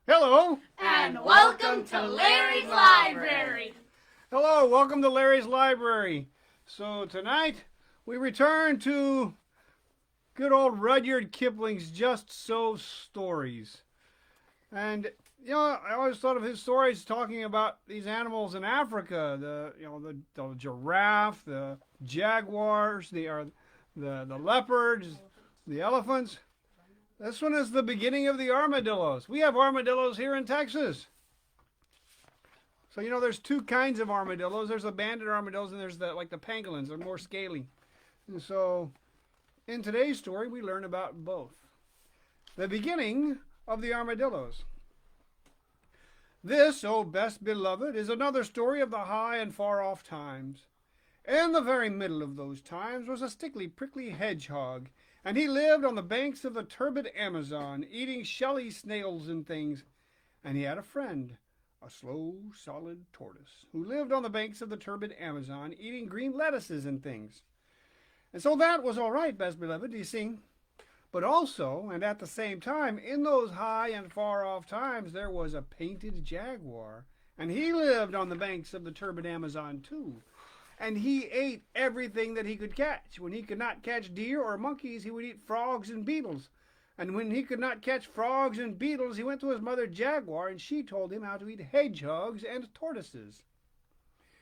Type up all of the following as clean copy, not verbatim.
Hello. And welcome to Larry's Library. Hello, welcome to Larry's Library. So tonight we return to good old Rudyard Kipling's Just So stories. And I always thought of his stories talking about these animals in Africa, the giraffe, the jaguars, the leopards, the elephants. This one is the beginning of the armadillos. We have armadillos here in Texas. So there's two kinds of armadillos. There's the banded armadillos and there's the pangolins. They're more scaly. And so in today's story we learn about both. The beginning of the armadillos. This, oh best beloved, is another story of the high and far off times. In the very middle of those times was a stickly prickly hedgehog, and he lived on the banks of the turbid Amazon, eating shelly snails and things. And he had a friend, a slow, solid tortoise, who lived on the banks of the turbid Amazon, eating green lettuces and things. And so that was all right, best beloved, do you see? But also, and at the same time, in those high and far off times, there was a painted jaguar, and he lived on the banks of the turbid Amazon too. And he ate everything that he could catch. When he could not catch deer or monkeys, he would eat frogs and beetles. And when he could not catch frogs and beetles, he went to his mother Jaguar, and she told him how to eat hedgehogs and tortoises.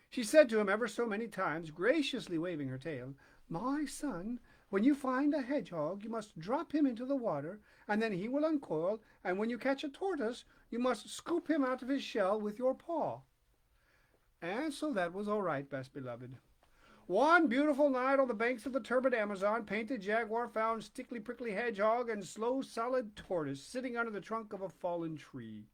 She said to him ever so many times, graciously waving her tail, "My son, when you find a hedgehog, you must drop him into the water, and then he will uncoil, and when you catch a tortoise, you must scoop him out of his shell with your paw." And so that was all right, best beloved. One beautiful night on the banks of the turbid Amazon, painted jaguar found stickly prickly hedgehog and slow solid tortoise sitting under the trunk of a fallen tree.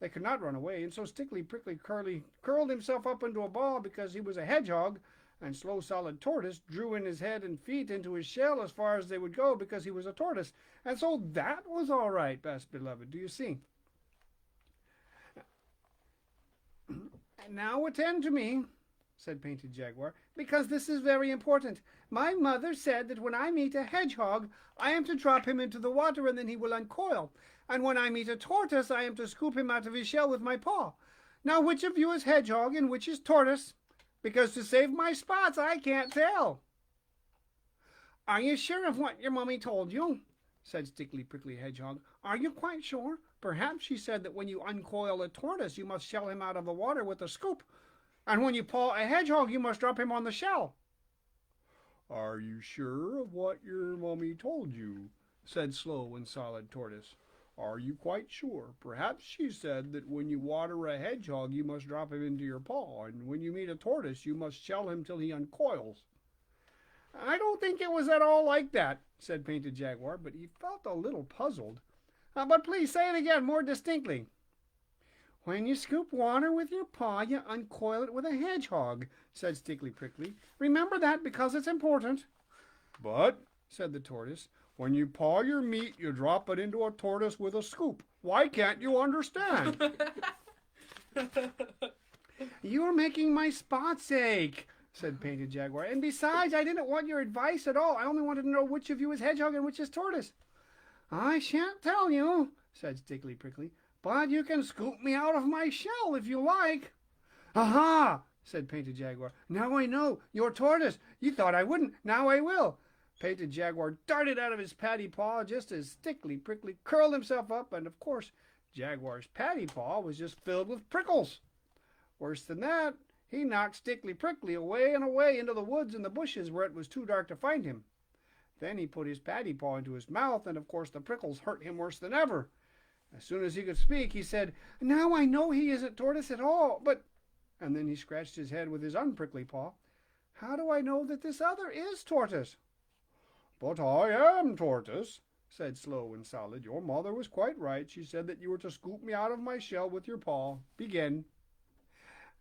They could not run away, and so stickly prickly curly curled himself up into a ball because he was a hedgehog, and slow solid tortoise drew in his head and feet into his shell as far as they would go because he was a tortoise. And so that was all right, best beloved, do you see? "Now attend to me," said Painted Jaguar, "because this is very important. My mother said that when I meet a hedgehog, I am to drop him into the water and then he will uncoil. And when I meet a tortoise, I am to scoop him out of his shell with my paw. Now which of you is hedgehog and which is tortoise? Because to save my spots, I can't tell." "Are you sure of what your mummy told you?" said Stickly Prickly Hedgehog. "Are you quite sure? Perhaps she said that when you uncoil a tortoise, you must shell him out of the water with a scoop. And when you paw a hedgehog, you must drop him on the shell." "Are you sure of what your mummy told you?" said Slow and Solid Tortoise. "Are you quite sure? Perhaps she said that when you water a hedgehog, you must drop him into your paw, and when you meet a tortoise, you must shell him till he uncoils." "I don't think it was at all like that," said Painted Jaguar, but he felt a little puzzled. "But please say it again more distinctly." "When you scoop water with your paw, you uncoil it with a hedgehog," said Stickly Prickly. "Remember that because it's important." "But," said the tortoise, "when you paw your meat, you drop it into a tortoise with a scoop. Why can't you understand?" "You're making my spots ache," said Painted Jaguar. "And besides, I didn't want your advice at all. I only wanted to know which of you is hedgehog and which is tortoise." "I shan't tell you," said Stickly Prickly, "but you can scoop me out of my shell if you like." "Aha!" said Painted Jaguar. "Now I know. You're tortoise. You thought I wouldn't. Now I will." Painted Jaguar darted out of his paddy paw just as Stickly Prickly curled himself up, and of course Jaguar's paddy paw was just filled with prickles. Worse than that, he knocked Stickly Prickly away and away into the woods and the bushes where it was too dark to find him. Then he put his paddy paw into his mouth, and of course the prickles hurt him worse than ever. As soon as he could speak, he said, "Now I know he isn't tortoise at all, but—" And then he scratched his head with his unprickly paw. "How do I know that this other is tortoise?" "But I am tortoise," said Slow and Solid. "Your mother was quite right. She said that you were to scoop me out of my shell with your paw. Begin."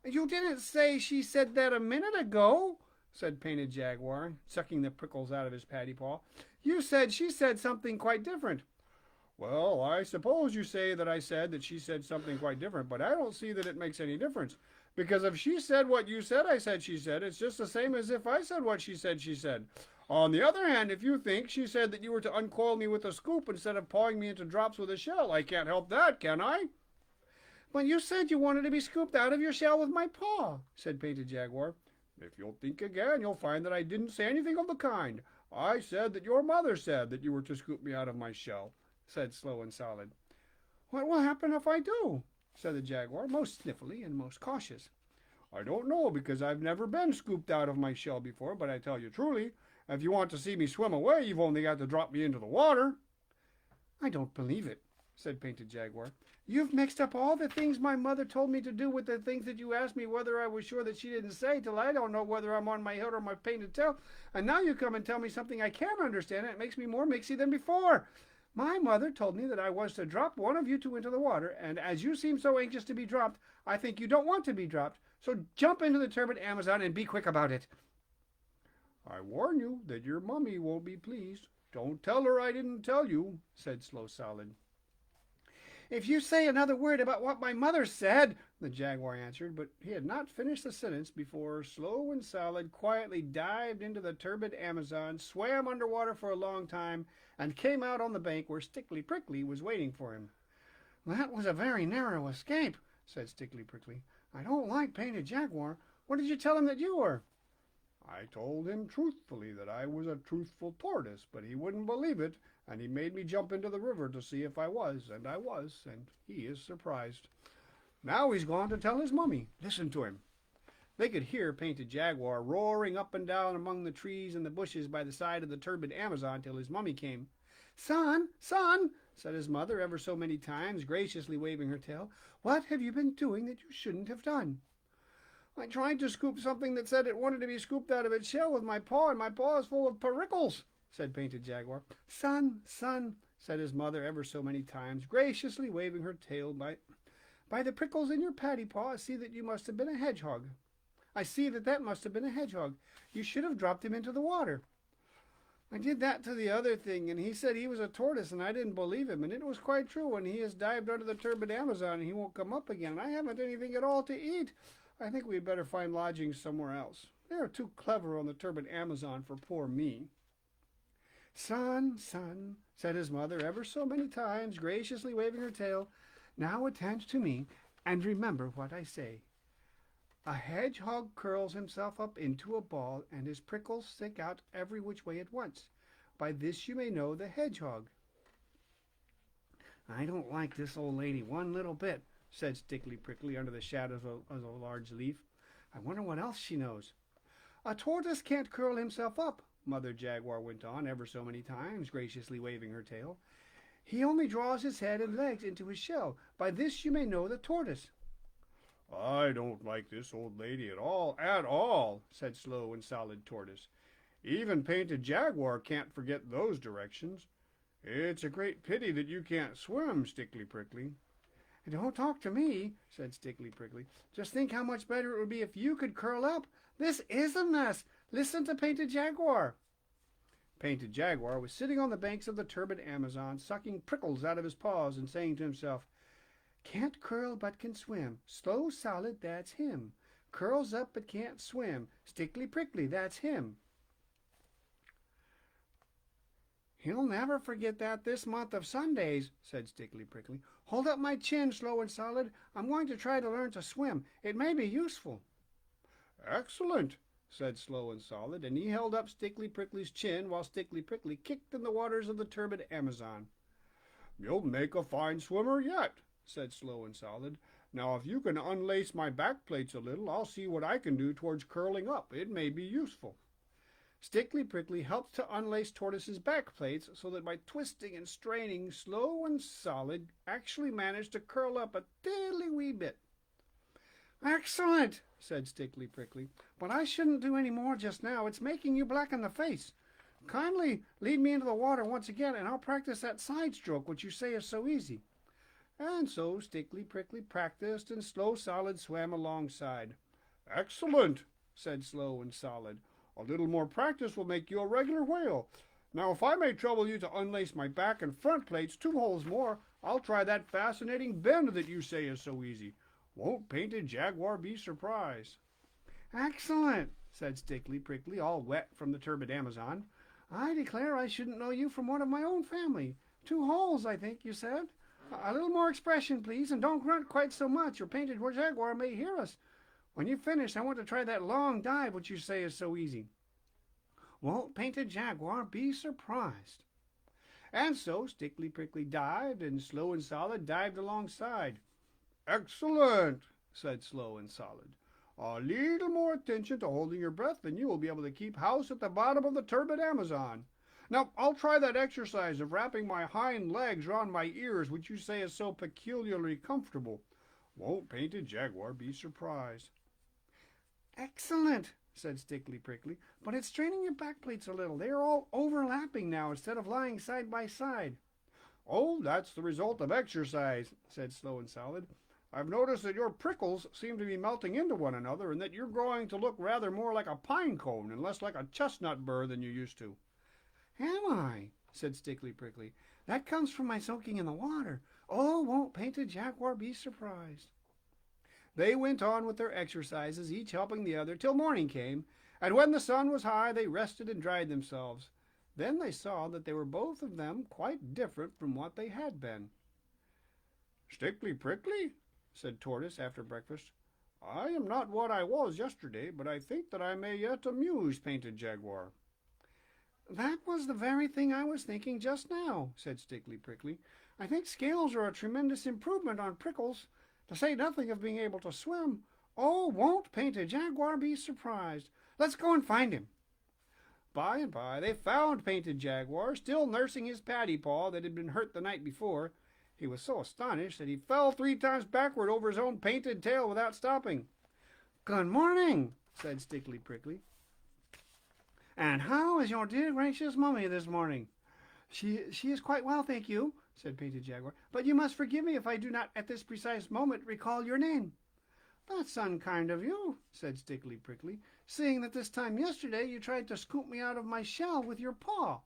"You didn't say she said that a minute ago," said Painted Jaguar, sucking the prickles out of his paddy paw. "You said she said something quite different." "Well, I suppose you say that I said that she said something quite different, but I don't see that it makes any difference. Because if she said what you said I said she said, it's just the same as if I said what she said she said. On the other hand, if you think she said that you were to uncoil me with a scoop instead of pawing me into drops with a shell, I can't help that, can I?" "But you said you wanted to be scooped out of your shell with my paw," said Painted Jaguar. "If you'll think again, you'll find that I didn't say anything of the kind. I said that your mother said that you were to scoop me out of my shell," said Slow and Solid. "What will happen if I do?" said the Jaguar, most sniffly and most cautious. "I don't know, because I've never been scooped out of my shell before, but I tell you truly, if you want to see me swim away, you've only got to drop me into the water." "I don't believe it," said Painted Jaguar. "You've mixed up all the things my mother told me to do with the things that you asked me whether I was sure that she didn't say, till I don't know whether I'm on my head or my painted tail. And now you come and tell me something I can't understand, and it makes me more mixy than before. My mother told me that I was to drop one of you two into the water, and as you seem so anxious to be dropped, I think you don't want to be dropped. So jump into the turbid Amazon and be quick about it." "I warn you that your mummy won't be pleased. Don't tell her I didn't tell you," said Slow Solid. "If you say another word about what my mother said," the Jaguar answered, but he had not finished the sentence before Slow and Solid quietly dived into the turbid Amazon, swam underwater for a long time, and came out on the bank where Stickly Prickly was waiting for him. "That was a very narrow escape," said Stickly Prickly. "I don't like Painted Jaguar. What did you tell him that you were?" "I told him truthfully that I was a truthful tortoise, but he wouldn't believe it, and he made me jump into the river to see if I was, and I was, and he is surprised. Now he's gone to tell his mummy. Listen to him." They could hear Painted Jaguar roaring up and down among the trees and the bushes by the side of the turbid Amazon till his mummy came. "Son, son," said his mother ever so many times, graciously waving her tail, "what have you been doing that you shouldn't have done?" "I tried to scoop something that said it wanted to be scooped out of its shell with my paw, and my paw is full of perickles," said Painted Jaguar. "Son, son," said his mother ever so many times, graciously waving her tail, by the prickles in your paddy paw, I see that you must have been a hedgehog. I see that that must have been a hedgehog. You should have dropped him into the water. I did that to the other thing, and he said he was a tortoise, and I didn't believe him, and it was quite true, and he has dived under the turbid Amazon, and he won't come up again, and I haven't anything at all to eat. I think we'd better find lodging somewhere else. They are too clever on the turbid Amazon for poor me." "Son, son," said his mother ever so many times, graciously waving her tail, "now attend to me, and remember what I say. A hedgehog curls himself up into a ball, and his prickles stick out every which way at once. By this you may know the hedgehog." "I don't like this old lady one little bit," said Stickly Prickly under the shadow of a large leaf. "I wonder what else she knows." "A tortoise can't curl himself up," Mother Jaguar went on ever so many times, graciously waving her tail. "He only draws his head and legs into his shell. By this you may know the tortoise." "I don't like this old lady at all," said Slow and Solid Tortoise. "Even Painted Jaguar can't forget those directions. It's a great pity that you can't swim, Stickly Prickly." "Don't talk to me," said Stickly Prickly. "Just think how much better it would be if you could curl up. This is a mess. Listen to Painted Jaguar." Painted Jaguar was sitting on the banks of the turbid Amazon, sucking prickles out of his paws and saying to himself, "Can't curl but can swim. Slow Solid, that's him. Curls up but can't swim. Stickly Prickly, that's him. He'll never forget that this month of Sundays," said Stickly Prickly. "Hold up my chin, Slow and Solid. I'm going to try to learn to swim. It may be useful." "Excellent," said Slow and Solid, and he held up Stickly Prickly's chin while Stickly Prickly kicked in the waters of the turbid Amazon. "You'll make a fine swimmer yet," said Slow and Solid. "Now if you can unlace my back plates a little, I'll see what I can do towards curling up. It may be useful." Stickly Prickly helped to unlace Tortoise's back plates, so that by twisting and straining, Slow and Solid actually managed to curl up a tiddly wee bit. "Excellent," said Stickly Prickly, "but I shouldn't do any more just now. It's making you black in the face. Kindly lead me into the water once again, and I'll practice that side stroke which you say is so easy." And so Stickly Prickly practiced, and Slow Solid swam alongside. "Excellent," said Slow and Solid. "A little more practice will make you a regular whale. Now if I may trouble you to unlace my back and front plates 2 holes more, I'll try that fascinating bend that you say is so easy. Won't Painted Jaguar be surprised?" "Excellent," said Stickly Prickly, all wet from the turbid Amazon. I declare I shouldn't know you from one of my own family. 2 holes, I think you said. A little more expression, please, and don't grunt quite so much. Your painted jaguar may hear us. When you finish, I want to try that long dive which you say is so easy. Won't painted jaguar be surprised? And so Stickly Prickly dived, and Slow and Solid dived alongside. Excellent, said Slow and Solid. A little more attention to holding your breath, and you will be able to keep house at the bottom of the turbid Amazon. Now, I'll try that exercise of wrapping my hind legs round my ears, which you say is so peculiarly comfortable. Won't painted jaguar be surprised? Excellent, said Stickly Prickly, but it's straining your back plates a little. They are all overlapping now instead of lying side by side. Oh, that's the result of exercise, said Slow and Solid. I've noticed that your prickles seem to be melting into one another, and that you're growing to look rather more like a pine cone and less like a chestnut burr than you used to. Am I? Said Stickly Prickly. That comes from my soaking in the water. Oh, won't painted jaguar be surprised? They went on with their exercises, each helping the other, till morning came, and when the sun was high they rested and dried themselves. Then they saw that they were both of them quite different from what they had been. Stickly Prickly, said Tortoise after breakfast, I am not what I was yesterday, but I think that I may yet amuse painted jaguar. That was the very thing I was thinking just now, said Stickly Prickly. I think scales are a tremendous improvement on prickles, to say nothing of being able to swim. Oh, won't painted jaguar be surprised? Let's go and find him. By and by they found painted jaguar, still nursing his paddy paw that had been hurt the night before. He was so astonished that he fell 3 times backward over his own painted tail without stopping. Good morning, said Stickly Prickly. And how is your dear gracious mummy this morning? She is quite well, thank you, said painted jaguar. But you must forgive me if I do not at this precise moment recall your name. That's unkind of you, said Stickly Prickly, seeing that this time yesterday you tried to scoop me out of my shell with your paw.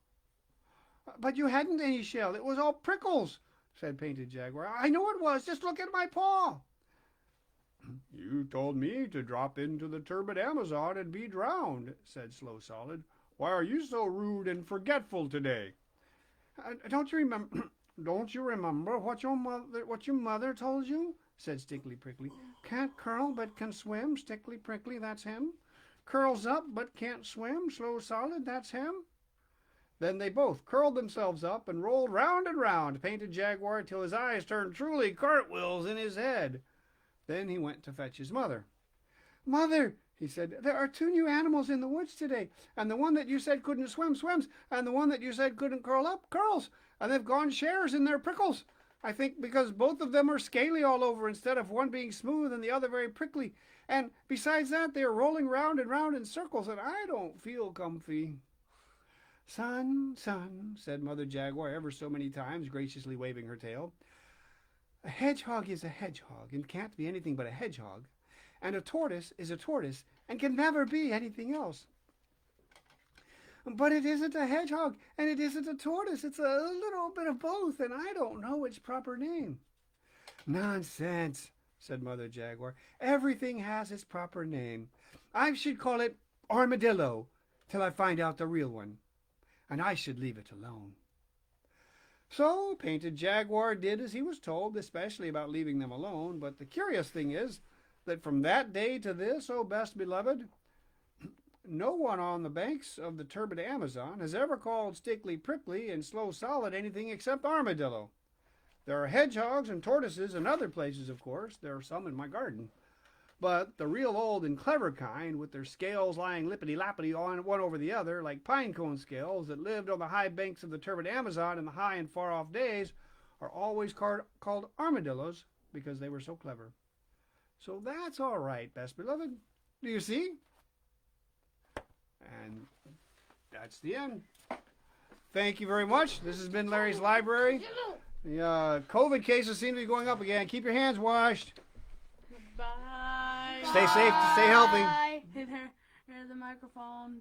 But you hadn't any shell. It was all prickles, said painted jaguar. I know it was. Just look at my paw. You told me to drop into the turbid Amazon and be drowned, said Slow Solid. Why are you so rude and forgetful today? Don't you remember what your mother told you? Said Stickly Prickly. Can't curl but can swim, Stickly Prickly, that's him. Curls up but can't swim, Slow Solid, that's him. Then they both curled themselves up and rolled round and round painted jaguar till his eyes turned truly cartwheels in his head. Then he went to fetch his mother. Mother, he said, there are 2 new animals in the woods today, and the one that you said couldn't swim swims, and the one that you said couldn't curl up curls, and they've gone shares in their prickles. I think because both of them are scaly all over instead of one being smooth and the other very prickly. And besides that, they are rolling round and round in circles, and I don't feel comfy. Son, son, said Mother Jaguar ever so many times, graciously waving her tail. A hedgehog is a hedgehog and can't be anything but a hedgehog, and a tortoise is a tortoise and can never be anything else. But it isn't a hedgehog and it isn't a tortoise. It's a little bit of both, and I don't know its proper name. Nonsense, said Mother Jaguar. Everything has its proper name. I should call it Armadillo till I find out the real one, and I should leave it alone. So painted jaguar did as he was told, especially about leaving them alone. But the curious thing is that from that day to this, oh best beloved, no one on the banks of the turbid Amazon has ever called Stickly Prickly and Slow Solid anything except Armadillo. There are hedgehogs and tortoises in other places, of course. There are some in my garden. But the real old and clever kind, with their scales lying lippity-lappity on one over the other, like pine cone scales that lived on the high banks of the turbid Amazon in the high and far-off days, are always called armadillos because they were so clever. So that's all right, best beloved. Do you see? And that's the end. Thank you very much. This has been Larry's Library. The COVID cases seem to be going up again. Keep your hands washed. Bye. Stay safe, stay healthy. Here's the microphone.